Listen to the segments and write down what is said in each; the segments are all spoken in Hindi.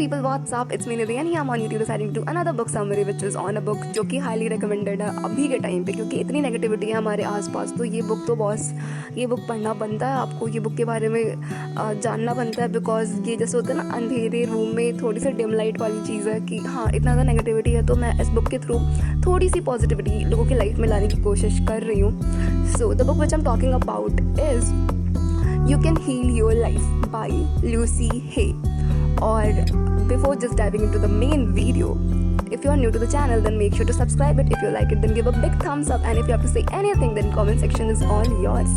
people, what's up? It's me Nidhi and here I'm on YouTube deciding to do another book summary which is on a book जो कि highly recommended है अभी के टाइम पे, क्योंकि इतनी नेगेटिविटी है हमारे आसपास। तो ये बुक तो बॉस, ये बुक पढ़ना बनता है आपको, ये बुक के बारे में जानना बनता है। बिकॉज ये जैसे होता है ना, अंधेरे रूम में थोड़ी सी डिम लाइट वाली चीज़ है कि हाँ इतना ज़्यादा नेगेटिविटी है, तो मैं इस बुक के थ्रू थोड़ी सी पॉजिटिविटी लोगों की लाइफ में लाने की कोशिश कर रही हूँ। So the book which I am talking about is You Can Heal Your Life by Lucy Hay. Or before just diving into the main video, if you are new to the channel then make sure to subscribe it. If you like it then give a big thumbs up, and if you have to say anything then comment section is all yours.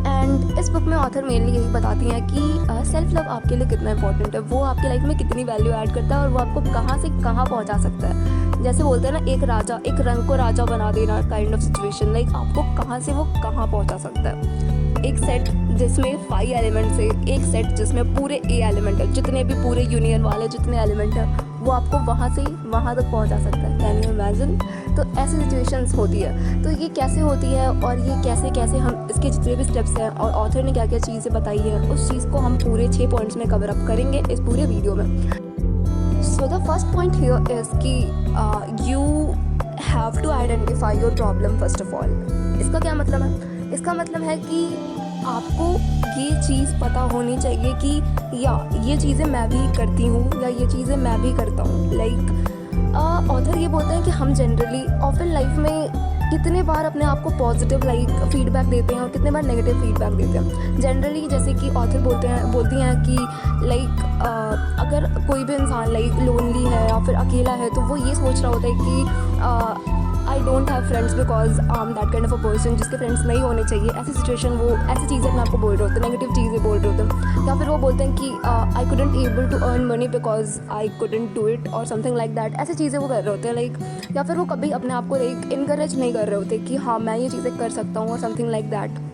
And इस बुक में ऑथर मेनली यही बताती हैं कि सेल्फ लव आपके लिए कितना इंपॉर्टेंट है, वो आपकी लाइफ में कितनी वैल्यू ऐड करता है और वो आपको कहाँ से कहाँ पहुँचा सकता है। जैसे बोलते हैं ना, एक राजा, एक रंग को राजा बना देना काइंड ऑफ सिचुएशन, लाइक आपको कहाँ से वो कहाँ पहुँचा सकता है। एक सेट जिसमें 5 एलिमेंट्स है, एक सेट जिसमें पूरे ए एलिमेंट है, जितने भी पूरे यूनियन वाले जितने एलिमेंट हैं वो आपको वहाँ से वहाँ तक पहुँचा सकता है। Can you imagine? तो ऐसी सिचुएशंस होती है। तो ये कैसे होती है और ये कैसे कैसे हम इसके जितने भी स्टेप्स हैं और ऑथर ने क्या क्या चीज़ें बताई है, उस चीज़ को हम पूरे 6 पॉइंट्स में कवर अप करेंगे इस पूरे वीडियो में। So the first point here is कि you have to identify your problem first of all. इसका क्या मतलब है? इसका मतलब है कि आपको ये चीज़ पता होनी चाहिए कि या ये चीज़ें मैं भी करती हूँ या ये चीज़ें मैं भी करता हूँ। लाइक ऑथर ये बोलते हैं कि हम जनरली ऑफन लाइफ में कितने बार अपने आप को पॉजिटिव फीडबैक देते हैं और कितने बार नेगेटिव फीडबैक देते हैं। जनरली जैसे कि ऑथर बोलती हैं कि अगर कोई भी इंसान लोनली है या फिर अकेला है तो वो ये सोच रहा होता है कि I don't have friends because I am that kind of a person जिसके फ्रेंड्स नहीं होने चाहिए। ऐसी सिचुएशन वो ऐसी चीज़ें अपने आपको बोल रहे होते हैं, नेगेटिव चीज़ें बोल रहे होते हैं। या फिर वो बोलते हैं कि I couldn't able to earn money because I couldn't do it और समथिंग लाइक दैट। ऐसी चीज़ें वो कर रहे होते हैं या फिर वो कभी अपने आप को इनकरेज नहीं कर रहे होते कि हाँ मैं ये चीज़ें कर सकता हूँ और समथिंग लाइक दैट।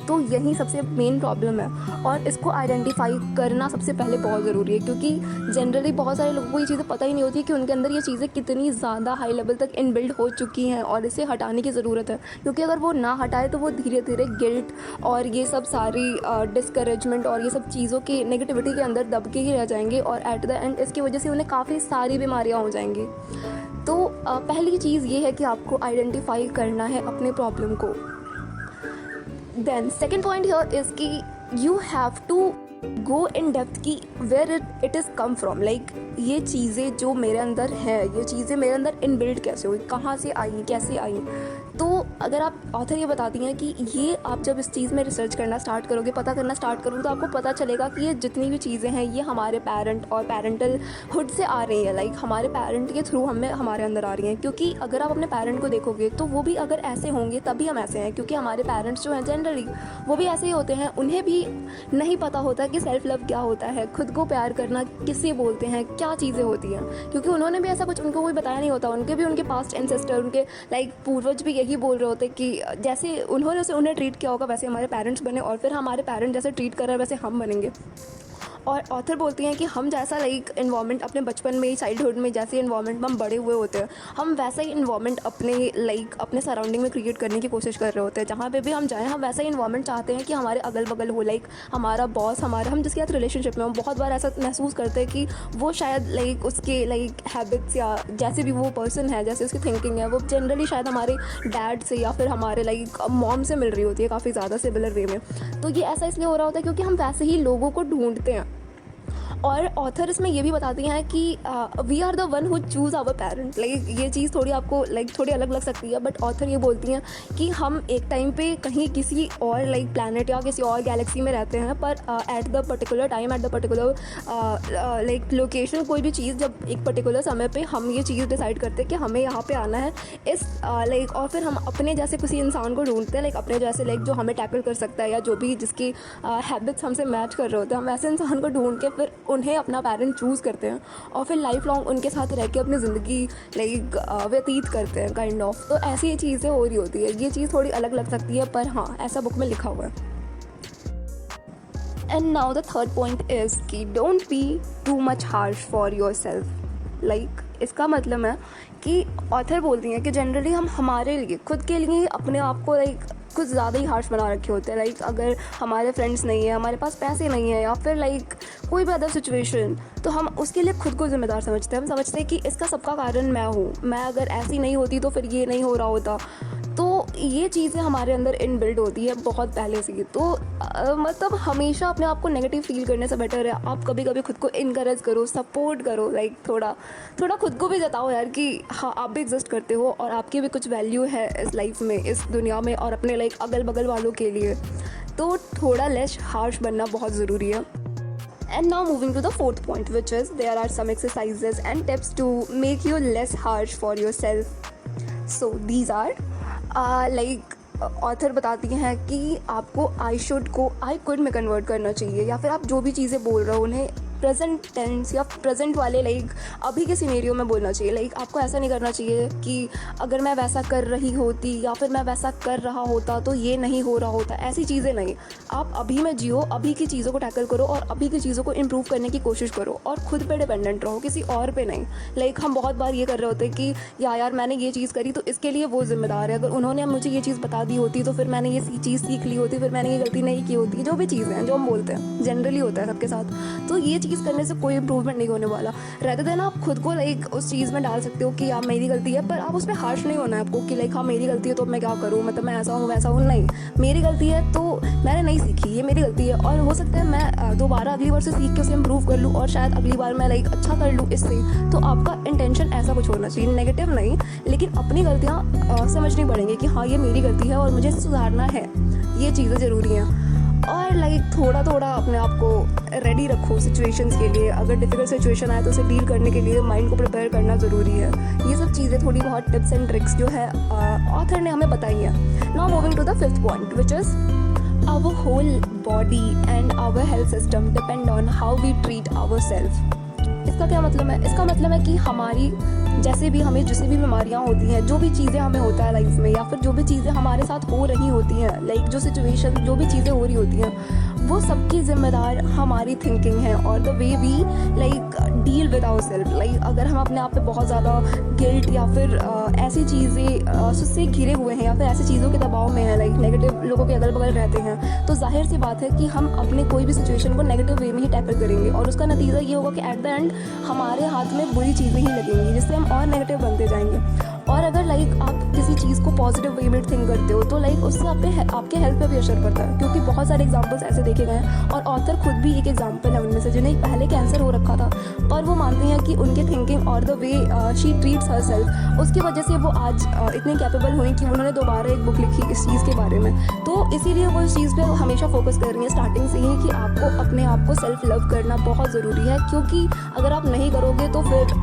तो यही सबसे मेन प्रॉब्लम है और इसको आइडेंटिफाई करना सबसे पहले बहुत ज़रूरी है, क्योंकि जनरली बहुत सारे लोगों को ये चीज़ें पता ही नहीं होती कि उनके अंदर ये चीज़ें कितनी ज़्यादा हाई लेवल तक इनबिल्ड हो चुकी हैं और इसे हटाने की ज़रूरत है। क्योंकि अगर वो ना हटाए तो वो धीरे धीरे गिल्ट और ये सब सारी डिस्करेजमेंट और ये सब चीज़ों की नेगेटिविटी के अंदर दब के ही रह जाएंगे और एट द एंड इसकी वजह से उन्हें काफ़ी सारी बीमारियाँ हो जाएंगी। तो पहली चीज़ ये है कि आपको आइडेंटिफाई करना है अपने प्रॉब्लम को। Then second point here is कि you have to go in depth कि where it is come from, like ये चीज़ें जो मेरे अंदर है, ये चीज़ें मेरे अंदर इनबिल्ड कैसे हुई, कहाँ से आई, कैसे आई। तो अगर आप ऑथर ये बताती हैं कि ये आप जब इस चीज़ में रिसर्च करना स्टार्ट करोगे, पता करना स्टार्ट करोगे, तो आपको पता चलेगा कि ये जितनी भी चीज़ें हैं ये हमारे पेरेंट और पेरेंटल हुड से आ रही है, लाइक हमारे पेरेंट के थ्रू हमें हमारे अंदर आ रही हैं। क्योंकि अगर आप अपने पेरेंट को देखोगे तो वो भी अगर ऐसे होंगे तभी हम ऐसे हैं, क्योंकि हमारे पेरेंट्स जो हैं जनरली वो भी ऐसे ही होते हैं। उन्हें भी नहीं पता होता कि सेल्फ लव क्या होता है, खुद को प्यार करना किसे बोलते हैं, क्या चीज़ें होती हैं, क्योंकि उन्होंने भी ऐसा कुछ उनको कोई बताया नहीं होता। उनके भी उनके पास्ट एंसेस्टर, उनके पूर्वज भी यही बोल रहे होते कि जैसे उन्होंने उन्हें ट्रीट किया होगा वैसे हमारे पेरेंट्स बने और फिर हमारे पेरेंट जैसे ट्रीट कर रहे हैं वैसे हम बनेंगे। और ऑथर बोलती हैं कि हम जैसा इन्वायरमेंट अपने बचपन में, चाइल्डहुड में जैसे इन्वायरमेंट में हम बड़े हुए होते हैं, हम वैसा ही इन्वायरमेंट अपने सराउंडिंग में क्रिएट करने की कोशिश कर रहे होते हैं। जहाँ पे भी हम जाएं हम वैसा ही इन्वायरमेंट चाहते हैं कि हमारे अगल बगल हो, हमारा बॉस, हम जिसके साथ रिलेशनशिप में हम बहुत बार ऐसा महसूस करते हैं कि वो शायद उसके हैबिट्स या जैसे भी वो पर्सन है, जैसे उसकी थिंकिंग है, वो जनरली शायद हमारे डैड से या फिर हमारे मॉम से मिल रही होती है काफ़ी ज़्यादा सिमिलर वे में। तो ये ऐसा इसलिए हो रहा होता है क्योंकि हम वैसे ही लोगों को ढूंढते हैं। और ऑथर इसमें ये भी बताती हैं कि we are the one who choose our parent. ये चीज़ थोड़ी आपको थोड़ी अलग लग सकती है, बट ऑथर ये बोलती हैं कि हम एक टाइम पे कहीं किसी और प्लैनेट या किसी और गैलेक्सी में रहते हैं, पर at the particular time, at the particular location, कोई भी चीज़ जब एक पर्टिकुलर समय पे हम ये चीज़ डिसाइड करते हैं कि हमें यहाँ पे आना है इस और फिर हम अपने जैसे किसी इंसान को ढूंढते हैं, अपने जैसे जो हमें टैकल कर सकता है या जो भी जिसकी हैबिट्स हमसे मैच कर रहे होते हैं, हम वैसे इंसान को ढूंढ के फिर उन्हें अपना पेरेंट चूज़ करते हैं और फिर लाइफ लॉन्ग उनके साथ रह के अपनी ज़िंदगी व्यतीत करते हैं काइंड ऑफ। तो ऐसी ये चीज़ें हो रही होती है। ये चीज़ थोड़ी अलग लग सकती है पर हाँ ऐसा बुक में लिखा हुआ है। And now the third point is कि don't be too much harsh for yourself. इसका मतलब है कि ऑथर बोलती हैं कि जनरली हम हमारे लिए, खुद के लिए अपने आप को कुछ ज़्यादा ही हार्श बना रखे होते हैं। लाइक अगर हमारे फ्रेंड्स नहीं है, हमारे पास पैसे नहीं है, या फिर लाइक कोई भी अदर सिचुएशन, तो हम उसके लिए खुद को ज़िम्मेदार समझते हैं। हम समझते हैं कि इसका सबका कारण मैं हूँ, मैं अगर ऐसी नहीं होती तो फिर ये नहीं हो रहा होता। तो ये चीज़ें हमारे अंदर इनबिल्ट होती है बहुत पहले से ही। तो मतलब हमेशा अपने आप को नेगेटिव फील करने से बेटर है आप कभी कभी खुद को इनकरेज करो, सपोर्ट करो। लाइक थोड़ा थोड़ा खुद को भी जताओ यार कि हाँ आप भी एग्जिस्ट करते हो और आपकी भी कुछ वैल्यू है इस लाइफ में, इस दुनिया में, और अपने लाइक अगल बगल वालों के लिए। तो थोड़ा लेस हार्श बनना बहुत ज़रूरी है। And now moving to the fourth point, which is there are some exercises and tips to make you less harsh for yourself. So these are like author बताती हैं कि आपको आई शुड को आई कुड में कन्वर्ट करना चाहिए, या फिर आप जो भी चीज़ें बोल रहे हो उन्हें प्रेजेंट टेंस या प्रेजेंट वाले लाइक अभी के सिनेरियो में बोलना चाहिए। लाइक आपको ऐसा नहीं करना चाहिए कि अगर मैं वैसा कर रही होती या फिर मैं वैसा कर रहा होता तो ये नहीं हो रहा होता, ऐसी चीज़ें नहीं। आप अभी में जियो, अभी की चीज़ों को टैकल करो और अभी की चीज़ों को इम्प्रूव करने की कोशिश करो और खुद पे डिपेंडेंट रहो, किसी और पे नहीं। लाइक हम बहुत बार ये कर रहे होते हैं कि यार मैंने ये चीज़ करी तो इसके लिए वो जिम्मेदार है, अगर उन्होंने मुझे ये चीज़ बता दी होती तो फिर मैंने ये चीज़ सीख ली होती, फिर मैंने ये गलती नहीं की होती। जो भी चीज़ें हैं जो हम बोलते हैं जनरली होता है सबके साथ। तो ये चीज़ करने से कोई इम्प्रूवमेंट नहीं होने वाला। रहते देन आप खुद को लाइक उस चीज़ में डाल सकते हो कि यार मेरी गलती है, पर आप उसमें हार्श नहीं होना है आपको कि लाइक हाँ मेरी गलती है तो मैं क्या करूँ, मतलब मैं ऐसा हूँ वैसा हूँ। नहीं, मेरी गलती है तो मैंने नहीं सीखी, ये मेरी गलती है, और हो सकता है मैं दोबारा अगली बार से सीख के उसे इम्प्रूव कर लूँ और शायद अगली बार मैं लाइक अच्छा कर लूँ इससे। तो आपका इंटेंशन ऐसा कुछ होना चाहिए, नेगेटिव नहीं, लेकिन अपनी गलतियाँ समझनी पड़ेंगी कि हाँ ये मेरी गलती है और मुझे सुधारना है। ये चीज़ें ज़रूरी हैं। और लाइक थोड़ा थोड़ा अपने आप को रेडी रखो सिचुएशंस के लिए। अगर डिफ़िकल्ट सिचुएशन आए तो उसे डील करने के लिए माइंड को प्रिपेयर करना ज़रूरी है। ये सब चीज़ें थोड़ी बहुत टिप्स एंड ट्रिक्स जो है ऑथर ने हमें बताई हैं। Now moving to the fifth point, which is our whole body and our health system depend on how we treat our self. इसका क्या मतलब है? इसका मतलब है कि हमारी जैसे भी हमें जिसे भी बीमारियाँ होती हैं, जो भी चीज़ें हमें होता है लाइफ में, या फिर जो भी चीज़ें हमारे साथ हो रही होती हैं, लाइक जो सिचुएशन जो भी चीज़ें हो रही होती हैं, वो सबकी जिम्मेदार हमारी थिंकिंग है और the way we like deal with our self. Like अगर हम अपने आप पे बहुत ज़्यादा गिल्ट या फिर ऐसी चीज़ें से घिरे हुए हैं या फिर ऐसी चीज़ों के दबाव में हैं, लाइक नेगेटिव लोगों के अगल बगल रहते हैं, तो जाहिर सी बात है कि हम अपने कोई भी सिचुएशन को नेगेटिव वे में ही टैकल करेंगे और उसका नतीजा ये होगा कि एट द एंड हमारे हाथ में बुरी चीज़ें ही लगेंगी, जिससे हम और नेगेटिव बनते जाएंगे। और अगर लाइक आप किसी चीज़ को पॉजिटिव वे में थिंक करते हो तो लाइक उससे आपके हेल्थ पे भी असर पड़ता है, क्योंकि बहुत सारे एग्जांपल्स ऐसे देखे गए हैं और ऑथर खुद भी एक एग्जांपल है उनमें से, जिन्हें पहले कैंसर हो रखा था, पर वो मानती हैं कि उनके थिंकिंग और the way she treats her self, उसकी वजह से वो आज इतने कैपेबल हुई कि उन्होंने दोबारा एक बुक लिखी इस चीज़ के बारे में। तो इसीलिए वो इस चीज़ पर हमेशा फोकस कर रही है स्टार्टिंग से ही कि आपको अपने आप को सेल्फ लव करना बहुत ज़रूरी है, क्योंकि अगर आप नहीं करोगे तो फिर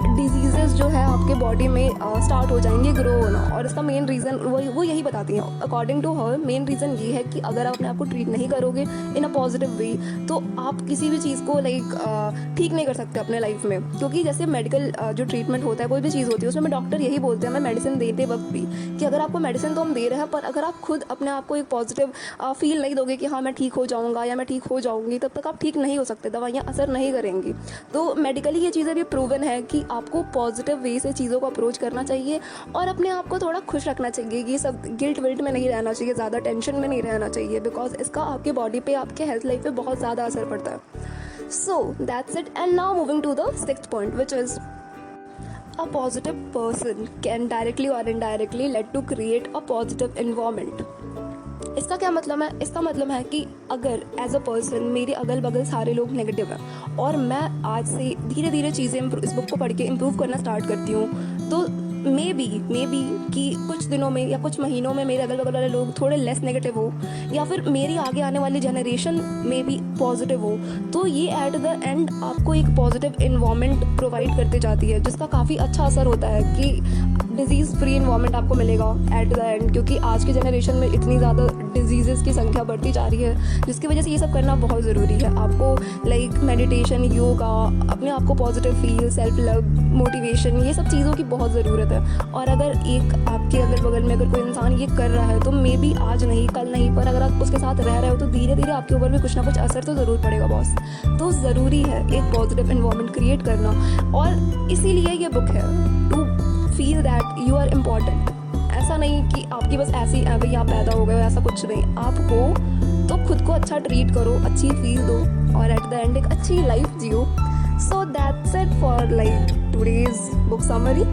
डिजीज़ेस जो है आपके बॉडी में स्टार्ट हो जाएंगे ग्रो होना। और इसका मेन रीज़न वो यही बताती हैं according to her. Main reason ये है कि अगर आप अपने आप को ट्रीट नहीं करोगे इन अ पॉजिटिव वे तो आप किसी भी चीज़ को लाइक ठीक नहीं कर सकते अपने लाइफ में। क्योंकि जैसे मेडिकल जो ट्रीटमेंट होता है, कोई भी चीज़ होती है, उसमें डॉक्टर यही बोलते हैं हमें मेडिसिन देते वक्त भी कि अगर आपको मेडिसिन तो हम दे रहे हैं, पर अगर आप खुद अपने आप को एक पॉजिटिव फील नहीं दोगे कि हाँ मैं ठीक हो जाऊँगा या मैं ठीक हो जाऊँगी, तब तक आप ठीक नहीं हो सकते, दवाइयाँ असर नहीं करेंगी। तो मेडिकली ये चीज़ें भी प्रूवन है कि आपको पॉजिटिव वे से चीज़ों को अप्रोच करना चाहिए और अपने आप को थोड़ा खुश रखना चाहिए। ये सब गिल्ट विल्ट में नहीं रहना चाहिए, ज़्यादा टेंशन में नहीं रहना चाहिए, बिकॉज इसका आपके बॉडी पे, आपके हेल्थ लाइफ पे बहुत ज़्यादा असर पड़ता है। So that's it. And now moving to the sixth point, which is a positive person can directly or indirectly lead to create a positive environment. इसका क्या मतलब है? इसका मतलब है कि अगर एज अ पर्सन मेरे अगल बगल सारे लोग नेगेटिव हैं और मैं आज से धीरे धीरे चीज़ें इस बुक को पढ़ के इम्प्रूव करना स्टार्ट करती हूँ, तो मे बी कि कुछ दिनों में या कुछ महीनों में मेरे अगल बगल वाले लोग थोड़े लेस नेगेटिव हो, या फिर मेरी आगे आने वाली जनरेशन में भी पॉजिटिव हो, तो ये एट द एंड आपको एक पॉजिटिव इन्वायरमेंट प्रोवाइड करते जाती है, जिसका काफ़ी अच्छा असर होता है कि डिजीज़ फ्री इन्वायरमेंट आपको मिलेगा एट द एंड। क्योंकि आज की जनरेशन में इतनी ज़्यादा डिजीज़ की संख्या बढ़ती जा रही है, जिसकी वजह से ये सब करना बहुत ज़रूरी है। आपको लाइक मेडिटेशन, योगा, अपने आप को positive feel, self love, motivation, ये सब चीज़ों की बहुत ज़रूरत है। और अगर एक आपके अगल बगल में अगर कोई इंसान ये कर रहा है तो मे बी आज नहीं कल नहीं, पर अगर आप उसके साथ रह रहे हो तो धीरे धीरे आपके ऊपर भी कुछ ना कुछ असर तो ज़रूर पड़ेगा बॉस। तो ज़रूरी है एक पॉजिटिव एनवायरनमेंट क्रिएट करना, और इसीलिए ये बुक है to feel that you are important. ऐसा नहीं कि आपकी बस ऐसी भाई आप पैदा हो गए हो, ऐसा कुछ नहीं। आप हो तो खुद को अच्छा ट्रीट करो, अच्छी फील दो और एट द एंड एक अच्छी life Jio. So that's it for like today's book summary.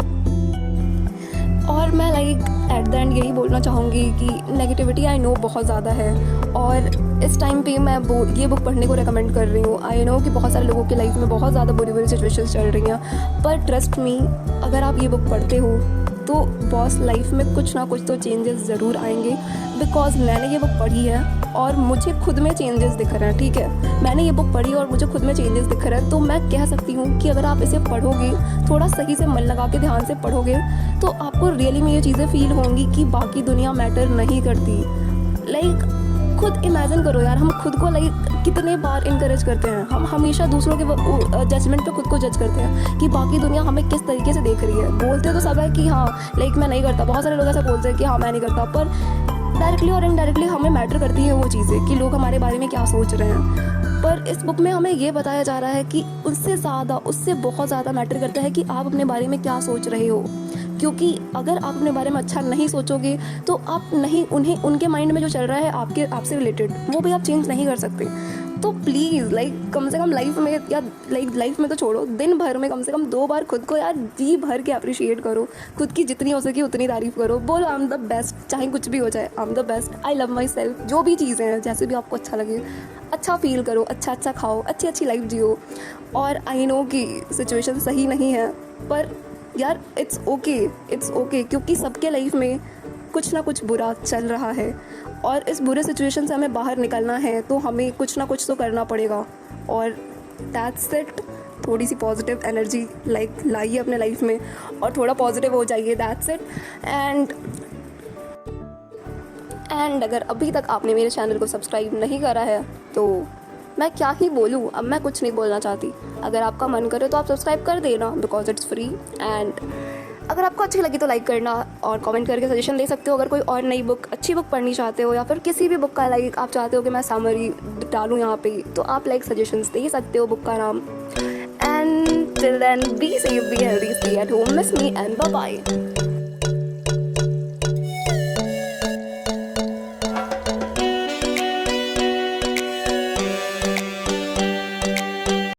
और मैं लाइक एट द एंड यही बोलना चाहूँगी कि नेगेटिविटी आई नो बहुत ज़्यादा है, और इस टाइम पे मैं ये बुक पढ़ने को रेकमेंड कर रही हूँ। आई नो कि बहुत सारे लोगों की लाइफ में बहुत ज़्यादा बुरी बुरी सिचुएशंस चल रही हैं, पर ट्रस्ट मी, अगर आप ये बुक पढ़ते हो तो बॉस लाइफ में कुछ ना कुछ तो चेंजेस ज़रूर आएंगे। बिकॉज मैंने ये बुक पढ़ी है और मुझे खुद में चेंजेस दिख रहे हैं। ठीक है, मैंने ये बुक पढ़ी और मुझे खुद में चेंजेस दिख रहे हैं, तो मैं कह सकती हूँ कि अगर आप इसे पढ़ोगे, थोड़ा सही से मन लगा के ध्यान से पढ़ोगे, तो आपको रियली में ये चीज़ें फील होंगी कि बाकी दुनिया मैटर नहीं करती। लाइक खुद इमेजिन करो यार, हम खुद को लाइक कितने बार इनकरेज करते हैं, हम हमेशा दूसरों के जजमेंट पे खुद को जज करते हैं कि बाकी दुनिया हमें किस तरीके से देख रही है। बोलते तो सब है कि हाँ लाइक मैं नहीं करता, बहुत सारे लोग ऐसा बोलते हैं कि हाँ मैं नहीं करता, पर डायरेक्टली और इनडायरेक्टली हमें मैटर करती है वो चीज़ें कि लोग हमारे बारे में क्या सोच रहे हैं। पर इस बुक में हमें ये बताया जा रहा है कि उससे बहुत ज़्यादा मैटर करता है कि आप अपने बारे में क्या सोच रहे हो। क्योंकि अगर आप अपने बारे में अच्छा नहीं सोचोगे तो आप नहीं उनके माइंड में जो चल रहा है आपसे रिलेटेड, वो भी आप चेंज नहीं कर सकते। तो प्लीज़ लाइक कम से कम लाइफ में, या लाइफ में तो छोड़ो, दिन भर में कम से कम 2 बार खुद को यार जी भर के अप्रिशिएट करो, खुद की जितनी हो सके उतनी तारीफ़ करो, बोलो आई एम द बेस्ट, चाहे कुछ भी हो जाए, I am the best, I love my self. जो भी चीज़ें हैं, जैसे भी आपको अच्छा लगे, अच्छा फील करो, अच्छा खाओ, अच्छी लाइफ जियो। और आई नो कि सिचुएशन सही नहीं है, पर यार इट्स ओके, क्योंकि सबके लाइफ में कुछ ना कुछ बुरा चल रहा है और इस बुरे सिचुएशन से हमें बाहर निकलना है, तो हमें कुछ ना कुछ तो करना पड़ेगा। और दैट्स इट। थोड़ी सी पॉजिटिव एनर्जी लाइक लाइए अपने लाइफ में और थोड़ा पॉजिटिव हो जाइए, दैट्स इट। एंड अगर अभी तक आपने मेरे चैनल को सब्सक्राइब नहीं करा है तो मैं क्या ही बोलूँ, अब मैं कुछ नहीं बोलना चाहती। अगर आपका मन करे तो आप सब्सक्राइब कर देना, बिकॉज इट्स फ्री। एंड अगर आपको अच्छी लगी तो लाइक करना और कमेंट करके सजेशन दे सकते हो। अगर कोई और नई बुक, अच्छी बुक पढ़नी चाहते हो, या फिर किसी भी बुक का लाइक आप चाहते हो कि मैं समरी डालूँ यहाँ पे, तो आप लाइक सजेशंस दे सकते हो बुक का नाम। And till then be safe, be healthy, stay at home, miss me and bye bye.